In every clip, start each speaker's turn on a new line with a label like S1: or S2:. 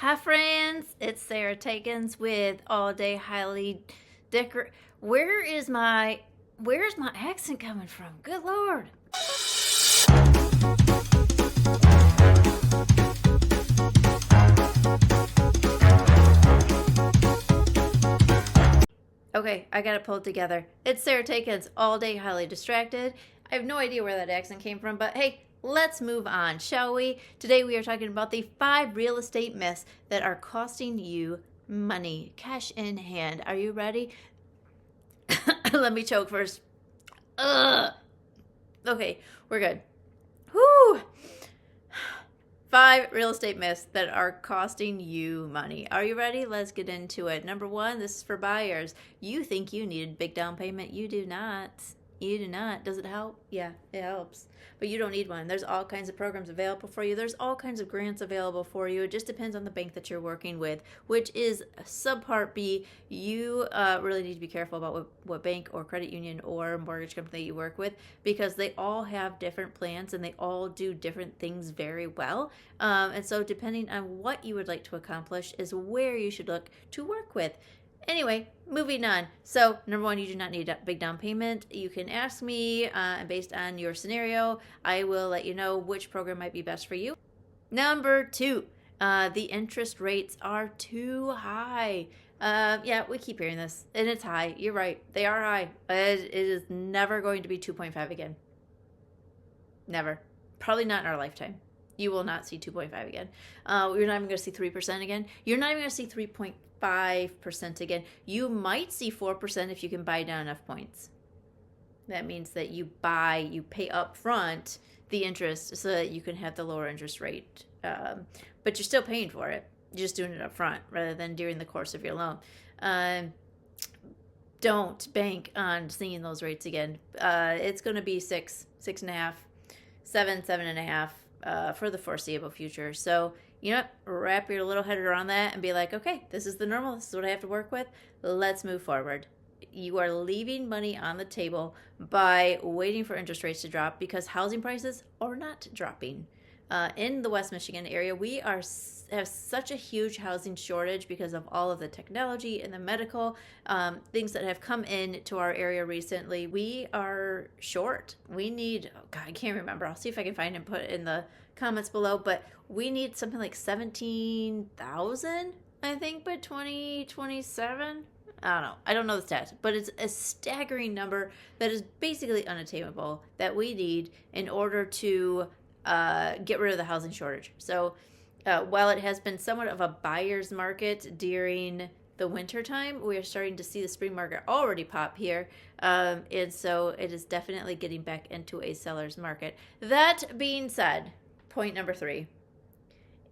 S1: Hi friends, it's Sarah Takens with All Day Highly Decor. Where's my accent coming from? Good Lord. Okay, I got it pulled together. It's Sarah Takens, All Day Highly Distracted. I have no idea where that accent came from, but hey, let's move on, shall we? Today we are talking about the 5 real estate myths that are costing you money, cash in hand. Are you ready? Let me choke first. Ugh. Okay, we're good. Whew. 5 real estate myths that are costing you money. Are you ready? Let's get into it. Number 1, this is for buyers. You think you need a big down payment. You do not. You do not. Does it help? Yeah, it helps. But you don't need one. There's all kinds of programs available for you. There's all kinds of grants available for you. It just depends on the bank that you're working with, which is subpart B. You really need to be careful about what bank or credit union or mortgage company you work with, because they all have different plans and they all do different things very well. And so depending on what you would like to accomplish is where you should look to work with. Anyway, moving on. So, number 1, you do not need a big down payment. You can ask me, and based on your scenario, I will let you know which program might be best for you. Number 2, the interest rates are too high. Yeah, we keep hearing this, and it's high. You're right. They are high. It is never going to be 2.5 again. Never. Probably not in our lifetime. You will not see 2.5 again. You're not even going to see 3% again. You're not even going to see 3.5% again. You might see 4% if you can buy down enough points. That means that you pay up front the interest so that you can have the lower interest rate. But you're still paying for it. You're just doing it up front rather than during the course of your loan. Don't bank on seeing those rates again. It's going to be 6.5, 7.5 for the foreseeable future. So, wrap your little head around that and be like, okay, this is the normal. This is what I have to work with. Let's move forward. You are leaving money on the table by waiting for interest rates to drop because housing prices are not dropping. In the West Michigan area, we have such a huge housing shortage because of all of the technology and the medical things that have come in to our area recently. We are short. We need, oh God, I can't remember. I'll see if I can find and put it in the comments below, but we need something like 17,000, I think, by 2027. I don't know. I don't know the stats, but it's a staggering number that is basically unattainable that we need in order to get rid of the housing shortage. So while it has been somewhat of a buyer's market during the winter time, we are starting to see the spring market already pop here. And so it is definitely getting back into a seller's market. That being said, point number 3.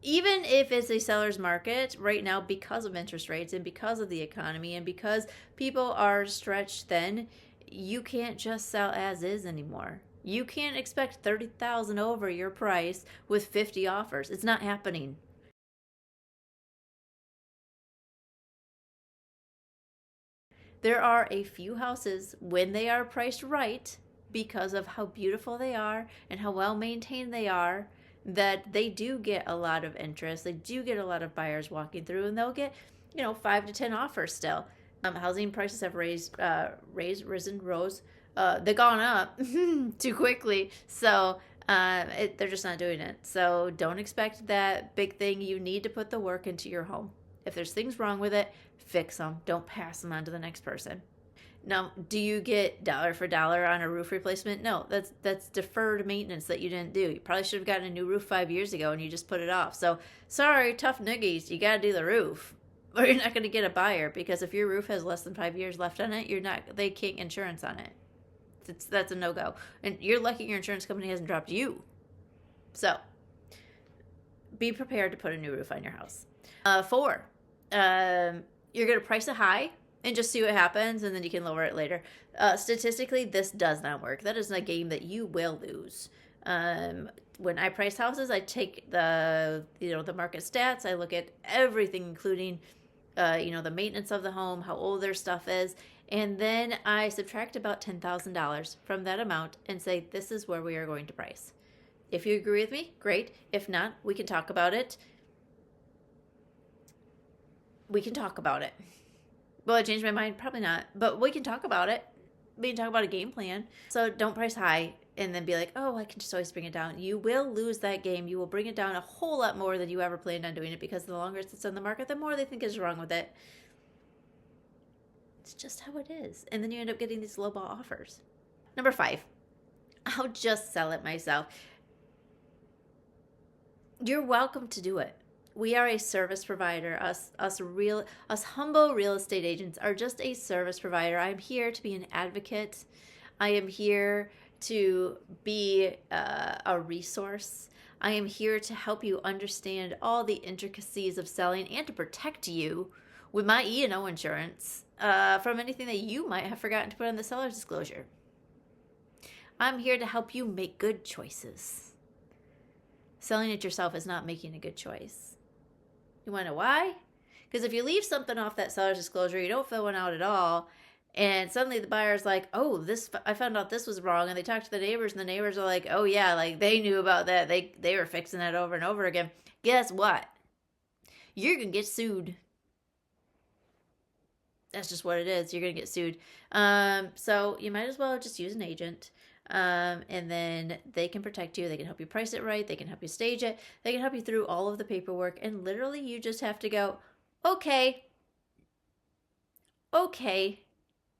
S1: Even if it's a seller's market right now because of interest rates and because of the economy and because people are stretched thin, you can't just sell as is anymore. You can't expect $30,000 over your price with 50 offers. It's not happening. There are a few houses, when they are priced right, because of how beautiful they are and how well maintained they are, that they do get a lot of interest. They do get a lot of buyers walking through, and they'll get 5 to 10 offers still. Housing prices have rose. They've gone up too quickly, so they're just not doing it. So don't expect that big thing. You need to put the work into your home. If there's things wrong with it, fix them. Don't pass them on to the next person. Now, do you get dollar for dollar on a roof replacement? No, that's deferred maintenance that you didn't do. You probably should have gotten a new roof 5 years ago and you just put it off. So sorry, tough noogies, you got to do the roof, or you're not going to get a buyer, because if your roof has less than 5 years left on it, they can't get insurance on it. That's a no-go. And you're lucky your insurance company hasn't dropped you. So be prepared to put a new roof on your house. 4, you're going to price it high and just see what happens, and then you can lower it later. Statistically, this does not work. That is a game that you will lose. When I price houses, I take the market stats. I look at everything, including the maintenance of the home, how old their stuff is, and then I subtract about $10,000 from that amount and say, this is where we are going to price. If you agree with me, great. If not, we can talk about it. we can talk about it. Will I change my mind? Probably not. But we can talk about it. We can talk about a game plan. So don't price high and then be like, oh, I can just always bring it down. You will lose that game. You will bring it down a whole lot more than you ever planned on doing it, because the longer it's on the market, the more they think is wrong with it. It's just how it is. And then you end up getting these lowball offers. Number 5, I'll just sell it myself. You're welcome to do it. We are a service provider. Us humble real estate agents are just a service provider. I'm here to be an advocate. I am here to be a resource. I am here to help you understand all the intricacies of selling and to protect you with my E&O insurance from anything that you might have forgotten to put on the seller's disclosure. I'm here to help you make good choices. Selling it yourself is not making a good choice. You want to know why? Because if you leave something off that seller's disclosure, you don't fill one out at all, and suddenly the buyer's like, oh, I found out this was wrong, and they talk to the neighbors, and the neighbors are like, oh yeah, like they knew about that. They were fixing that over and over again. Guess what? You're going to get sued. That's just what it is. You're going to get sued. So you might as well just use an agent. And then they can protect you. They can help you price it right. They can help you stage it. They can help you through all of the paperwork. And literally you just have to go, okay.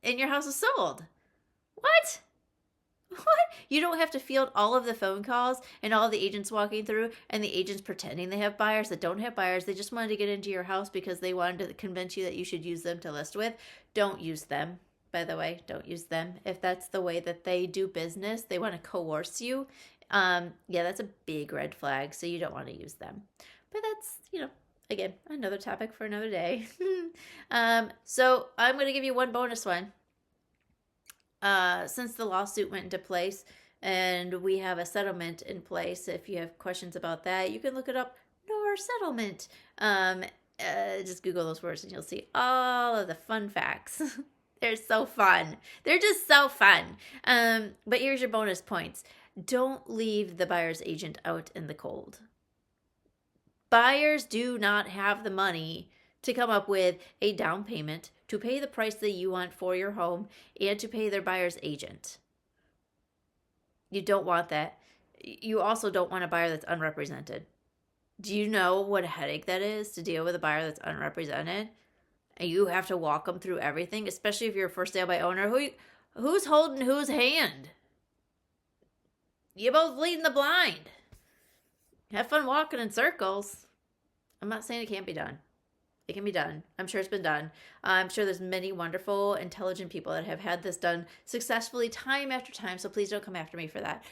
S1: And your house is sold. What? You don't have to field all of the phone calls and all of the agents walking through and the agents pretending they have buyers that don't have buyers. They just wanted to get into your house because they wanted to convince you that you should use them to list with. Don't use them. By the way, don't use them. If that's the way that they do business, they want to coerce you. Yeah, that's a big red flag. So you don't want to use them. But that's, again, another topic for another day. So I'm going to give you one bonus one. Since the lawsuit went into place and we have a settlement in place, if you have questions about that, you can look it up, NOR settlement. Just Google those words and you'll see all of the fun facts. They're so fun. They're just so fun. But here's your bonus points. Don't leave the buyer's agent out in the cold. Buyers do not have the money to come up with a down payment, to pay the price that you want for your home, and to pay their buyer's agent. You don't want that. You also don't want a buyer that's unrepresented. Do you know what a headache that is to deal with a buyer that's unrepresented? And you have to walk them through everything, especially if you're a first sale by owner. Who's holding whose hand? You're both leading the blind. Have fun walking in circles. I'm not saying it can't be done. It can be done. I'm sure it's been done. I'm sure there's many wonderful, intelligent people that have had this done successfully time after time, so please don't come after me for that.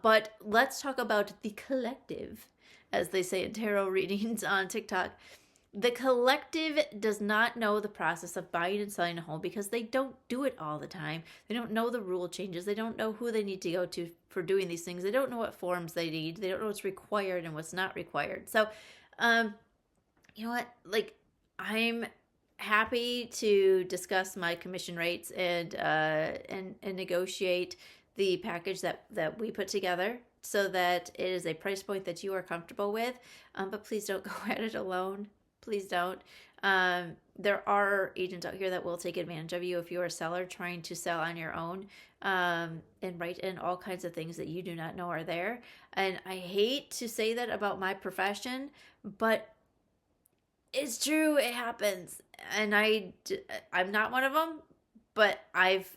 S1: But let's talk about the collective, as they say in tarot readings on TikTok. The collective does not know the process of buying and selling a home because they don't do it all the time. They don't know the rule changes. They don't know who they need to go to for doing these things. They don't know what forms they need. They don't know what's required and what's not required. So, you know what? Like, I'm happy to discuss my commission rates and negotiate the package that we put together so that it is a price point that you are comfortable with. But please don't go at it alone. Please don't. There are agents out here that will take advantage of you if you're a seller trying to sell on your own and write in all kinds of things that you do not know are there. And I hate to say that about my profession, but it's true. It happens. And I'm not one of them, but I've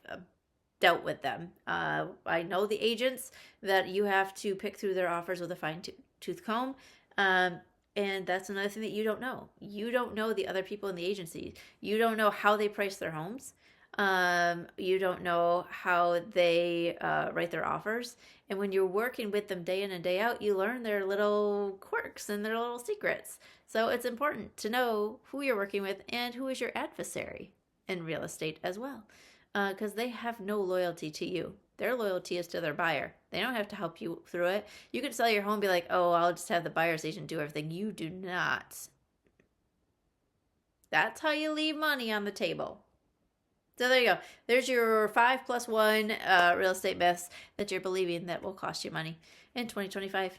S1: dealt with them. I know the agents that you have to pick through their offers with a fine-tooth comb. And that's another thing that you don't know. You don't know the other people in the agency. You don't know how they price their homes. You don't know how they write their offers. And when you're working with them day in and day out, you learn their little quirks and their little secrets. So it's important to know who you're working with and who is your adversary in real estate as well. Because they have no loyalty to you. Their loyalty is to their buyer. They don't have to help you through it. You can sell your home and be like, oh, I'll just have the buyer's agent do everything. You do not. That's how you leave money on the table. So there you go. There's your 5+1 real estate myths that you're believing that will cost you money in 2025.